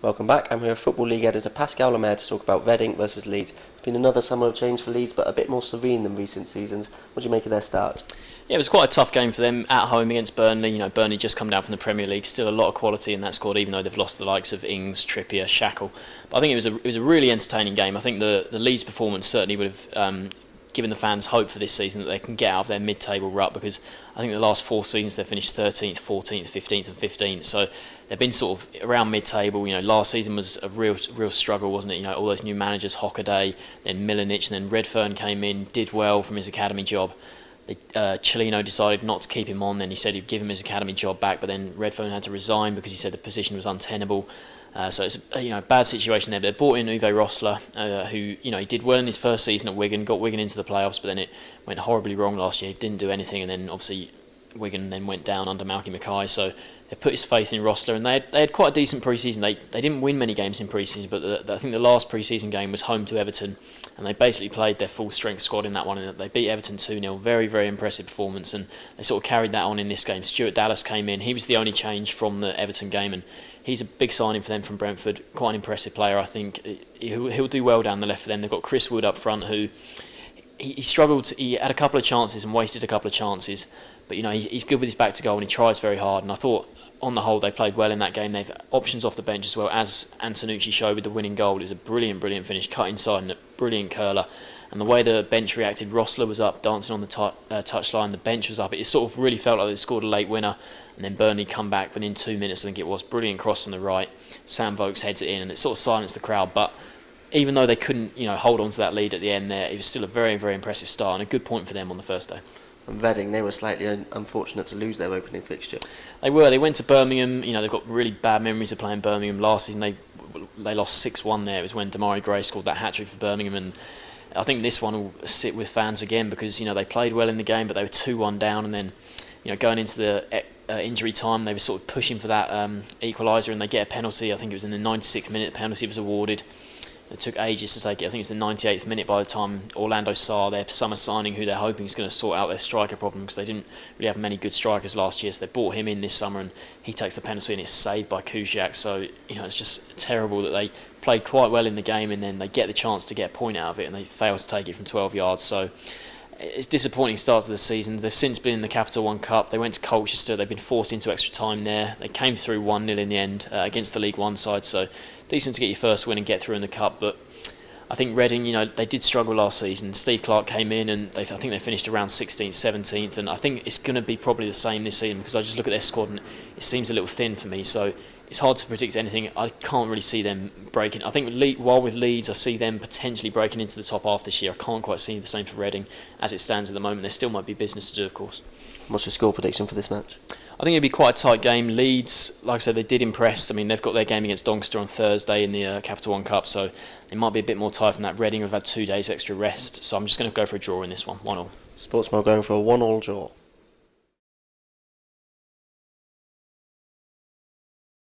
Welcome back. I'm here with Football League editor Pascal Lemaire to talk about Reading versus Leeds. It's been another summer of change for Leeds, but a bit more serene than recent seasons. What do you make of their start? Yeah, it was quite a tough game for them at home against Burnley. Burnley just come down from the Premier League. Still a lot of quality in that squad, even though they've lost the likes of Ings, Trippier, Shackle. But I think it was a really entertaining game. I think the Leeds performance certainly would have given the fans hope for this season that they can get out of their mid-table rut, because I think the last four seasons they've finished 13th, 14th, 15th and 15th. So they've been sort of around mid-table. Last season was a real struggle, wasn't it? All those new managers, Hockaday, then Milanic, and then Redfern came in, did well from his academy job. Cellino decided not to keep him on. Then he said he'd give him his academy job back, but then Redfern had to resign because he said the position was untenable. So it's a bad situation there. But they brought in Uwe Rosler, who he did well in his first season at Wigan, got Wigan into the playoffs, but then it went horribly wrong last year. He didn't do anything, and then obviously Wigan then went down under Malky Mackay. So they put his faith in Rosler, and they had quite a decent pre-season. They didn't win many games in pre-season, but I think the last pre-season game was home to Everton, and they basically played their full-strength squad in that one, and they beat Everton 2-0. Very, very impressive performance, and they sort of carried that on in this game. Stuart Dallas came in. He was the only change from the Everton game, and he's a big signing for them from Brentford. Quite an impressive player, I think. He'll do well down the left for them. They've got Chris Wood up front, who he struggled. He had a couple of chances and wasted a couple of chances, but he's good with his back to goal and he tries very hard. And I thought, on the whole, they played well in that game. They've options off the bench as well, as Antonucci showed with the winning goal. It was a brilliant finish, cut inside and a brilliant curler. And the way the bench reacted, Rosler was up dancing on the touchline, the bench was up. It sort of really felt like they scored a late winner, and then Burnley come back within 2 minutes, I think it was. Brilliant cross on the right. Sam Vokes heads it in, and it sort of silenced the crowd. But even though they couldn't hold on to that lead at the end there, it was still a very, very impressive start and a good point for them on the first day. And Reading, they were slightly unfortunate to lose their opening fixture. They were. They went to Birmingham. They've got really bad memories of playing Birmingham. Last season they lost 6-1 there. It was when Damari Gray scored that hat-trick for Birmingham, and I think this one will sit with fans again because they played well in the game, but they were 2-1 down, and then going into the injury time, they were sort of pushing for that equaliser, and they get a penalty. I think it was in the 96th minute. The penalty was awarded. It took ages to take it. I think it's the 98th minute by the time Orlando Sarr, their summer signing, who they're hoping is going to sort out their striker problem, because they didn't really have many good strikers last year. So they brought him in this summer, and he takes the penalty, and it's saved by Kusiak. So it's just terrible that they played quite well in the game, and then they get the chance to get a point out of it, and they fail to take it from 12 yards. So it's disappointing start to the season. They've since been in the Capital One Cup. They went to Colchester. They've been forced into extra time there. They came through 1-0 in the end against the League One side. So decent to get your first win and get through in the Cup. But I think Reading, they did struggle last season. Steve Clarke came in, and I think they finished around 16th, 17th. And I think it's going to be probably the same this season, because I just look at their squad and it seems a little thin for me. So it's hard to predict anything. I can't really see them breaking. I think while with Leeds, I see them potentially breaking into the top half this year. I can't quite see the same for Reading as it stands at the moment. There still might be business to do, of course. What's your score prediction for this match? I think it'd be quite a tight game. Leeds, like I said, they did impress. I mean, they've got their game against Doncaster on Thursday in the Capital One Cup, so it might be a bit more tight from that. Reading have had 2 days extra rest, so I'm just going to go for a draw in this one, 1-1. Sportsmore going for a 1-1 draw.